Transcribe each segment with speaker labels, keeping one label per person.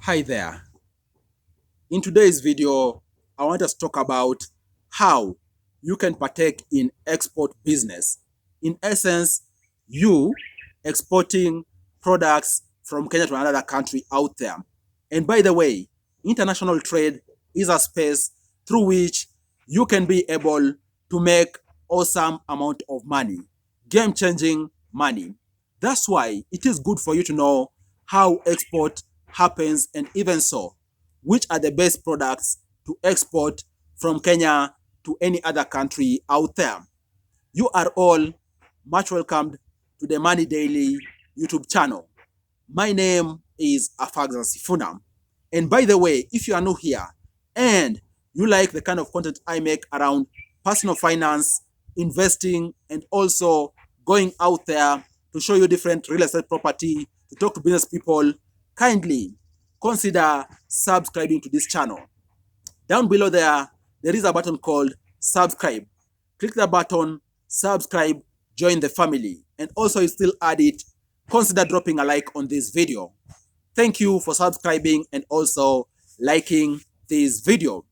Speaker 1: Hi there. In today's video, I want us to talk about how you can partake in export business. In essence, you exporting products from Kenya to another country out there. And by the way, international trade is a space through which you can be able to make awesome amount of money, game-changing money. That's why it is good for you to know how export happens, and even so, which are the best products to export from Kenya to any other country out there. You are all much welcomed to the Money Daily YouTube channel. My name is Afagzan Sifuna. And by the way, if you are new here and you like the kind of content I make around personal finance, investing, and also going out there to show you different real estate property, to talk to business people, kindly consider subscribing to this channel. Down below there is a button called subscribe. Click the button, subscribe, join the family. And also, you still add it, consider dropping a like on this video. Thank you for subscribing and also liking this video.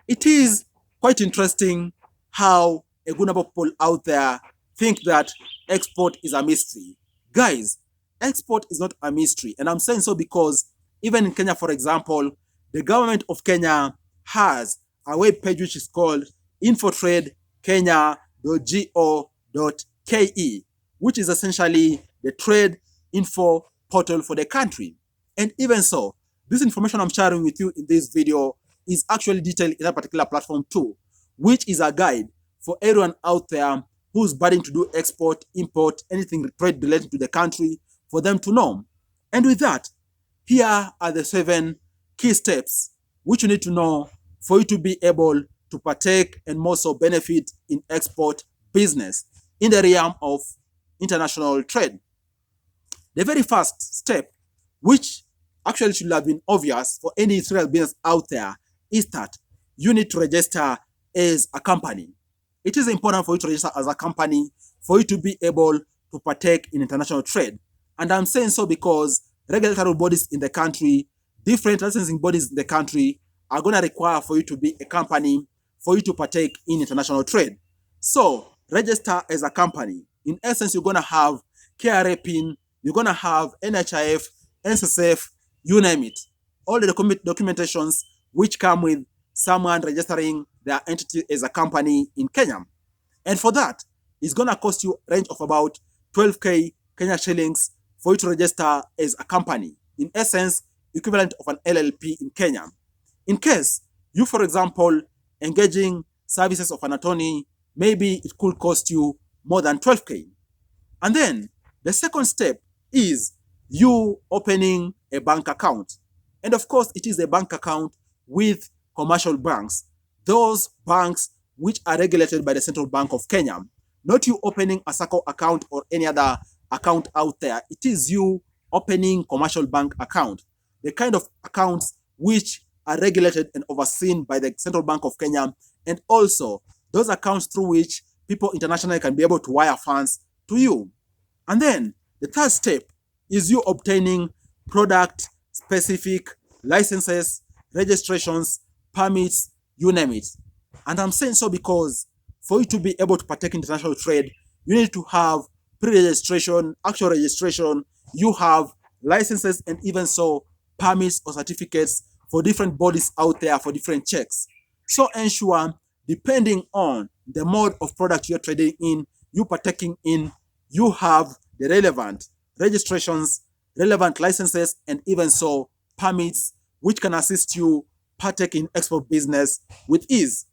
Speaker 1: It is quite interesting how a good number of people out there think that export is a mystery. Guys, export is not a mystery. And I'm saying so because even in Kenya, for example, the government of Kenya has a web page which is called infotradekenya.go.ke, which is essentially the trade info portal for the country. And even so, this information I'm sharing with you in this video is actually detailed in that particular platform too, which is a guide for everyone out there who's budding to do export, import, anything trade related to the country, for them to know. And with that, here are the 7 key steps which you need to know for you to be able to partake and more so benefit in export business in the realm of international trade. The very first step, which actually should have been obvious for any Israel business out there, is that you need to register as a company. It is important for you to register as a company for you to be able to partake in international trade. And I'm saying so because regulatory bodies in the country, different licensing bodies in the country are going to require for you to be a company for you to partake in international trade. So register as a company. In essence, you're going to have KRA PIN, you're going to have NHIF, NSSF, you name it. All the documentations which come with someone registering their entity as a company in Kenya. And for that, it's going to cost you a range of about 12k Kenya shillings for you to register as a company. In essence, equivalent of an LLP in Kenya. In case you, for example, engaging services of an attorney, maybe it could cost you more than 12k. And then the second step is you opening a bank account. And of course, it is a bank account with commercial banks, those banks which are regulated by the Central Bank of Kenya. Not you opening a SACCO account or any other account out there. It is you opening commercial bank account, the kind of accounts which are regulated and overseen by the Central Bank of Kenya, and also those accounts through which people internationally can be able to wire funds to you. And then the third step is you obtaining product specific licenses, registrations, permits, you name it. And I'm saying so because for you to be able to partake in international trade, you need to have pre-registration, actual registration, you have licenses, and even so permits or certificates for different bodies out there for different checks. So ensure, depending on the mode of product you're trading in, you partaking in, you have the relevant registrations, relevant licenses, and even so permits which can assist you partake in export business with ease.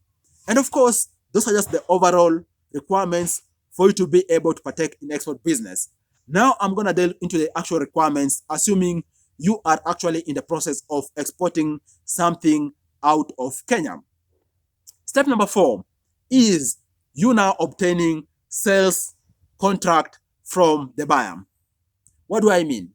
Speaker 1: And of course, those are just the overall requirements for you to be able to partake in export business. Now I'm going to delve into the actual requirements, assuming you are actually in the process of exporting something out of Kenya. Step number 4 is you now obtaining sales contract from the buyer. What do I mean?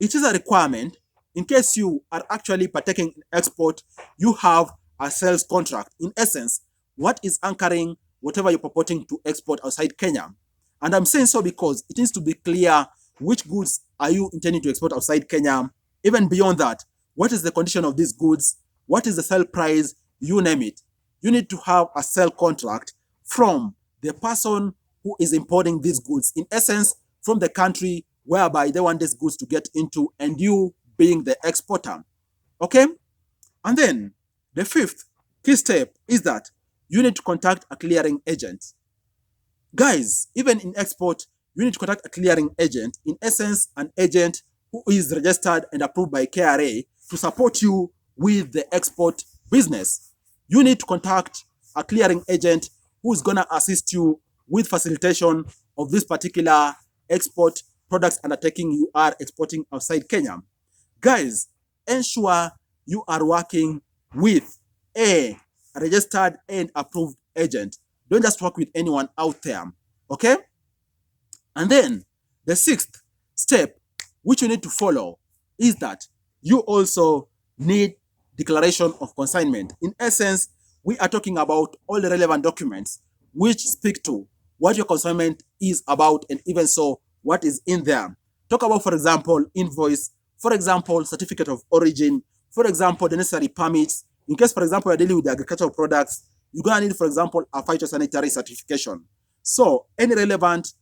Speaker 1: It is a requirement in case you are actually partaking in export, you have a sales contract. In essence, what is anchoring whatever you're purporting to export outside Kenya. And I'm saying so because it needs to be clear which goods are you intending to export outside Kenya. Even beyond that, what is the condition of these goods, what is the sale price, you name it. You need to have a sale contract from the person who is importing these goods, in essence, from the country whereby they want these goods to get into, and you being the exporter. Okay? And then the fifth key step is that you need to contact a clearing agent. Guys, even in export, you need to contact a clearing agent, in essence, an agent who is registered and approved by KRA to support you with the export business. You need to contact a clearing agent who is going to assist you with facilitation of this particular export products undertaking you are exporting outside Kenya. Guys, ensure you are working with a registered and approved agent. Don't just work with anyone out there. Okay? And then the sixth step which you need to follow is that you also need declaration of consignment. In essence, we are talking about all the relevant documents which speak to what your consignment is about, and even so, what is in there. Talk about, for example, invoice, for example, certificate of origin, for example, the necessary permits. In case, for example, you're dealing with the agricultural products, you're going to need, for example, a phytosanitary certification. So any relevant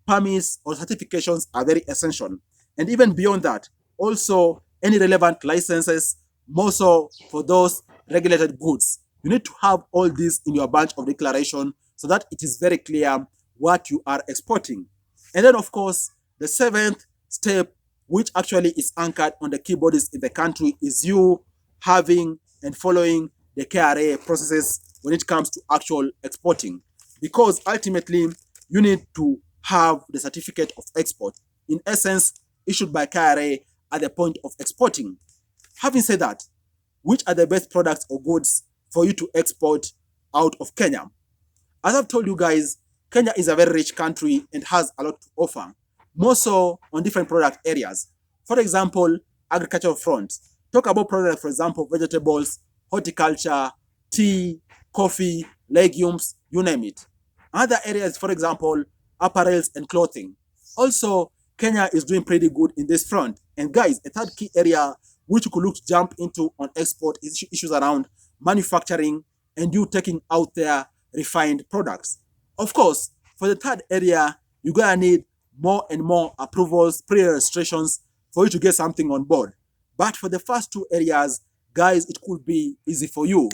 Speaker 1: permits or certifications are very essential. And even beyond that, also any relevant licenses, more so for those regulated goods. You need to have all this in your bunch of declaration so that it is very clear what you are exporting. And then, of course, the seventh step, which actually is anchored on the key bodies in the country, is you having and following the KRA processes when it comes to actual exporting. Because ultimately, you need to have the certificate of export, in essence, issued by KRA at the point of exporting. Having said that, which are the best products or goods for you to export out of Kenya? As I've told you guys, Kenya is a very rich country and has a lot to offer, more so on different product areas. For example, agricultural front. Talk about products, for example, vegetables, horticulture, tea, coffee, legumes, you name it. Other areas, for example, apparels and clothing. Also, Kenya is doing pretty good in this front. And guys, a third key area which you could look to jump into on export is issues around manufacturing and you taking out their refined products. Of course, for the third area, you're going to need more and more approvals, pre-registrations for you to get something on board. But for the first two areas, guys, it could be easy for you.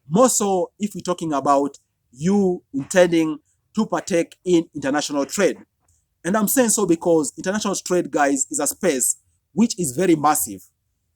Speaker 1: More so if we're talking about you intending to partake in international trade. And I'm saying so because international trade, guys, is a space which is very massive.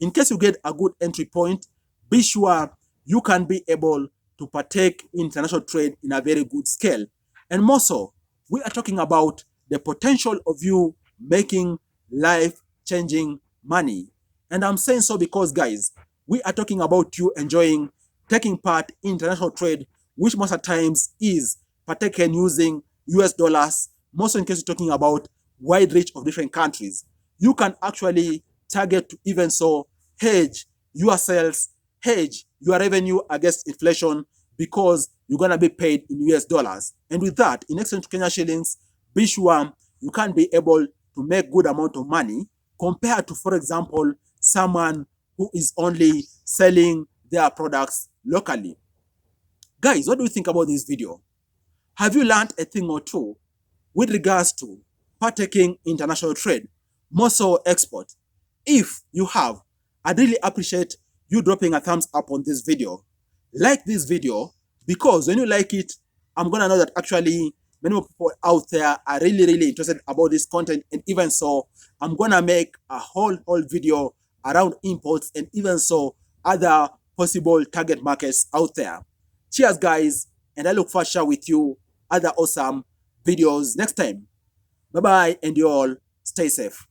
Speaker 1: In case you get a good entry point, be sure you can be able to partake in international trade in a very good scale. And more so, we are talking about the potential of you making life-changing money. And I'm saying so because, guys, we are talking about you enjoying taking part in international trade, which most of the times is partaken using US dollars, most in case you're talking about wide reach of different countries. You can actually target to even so hedge your sales, hedge your revenue against inflation because you're going to be paid in US dollars. And with that, in exchange to Kenya shillings, be sure you can be able to make good amount of money compared to, for example, someone who is only selling their products locally. Guys, what do you think about this video? Have you learned a thing or two with regards to partaking in international trade, more so export? If you have, I'd really appreciate you dropping a thumbs up on this video. Like this video, because when you like it, I'm going to know that actually many more people out there are really interested about this content. And even so, I'm going to make a whole video around imports and even so other possible target markets out there. Cheers, guys, and I look forward to share with you other awesome videos next time. Bye-bye, and you all stay safe.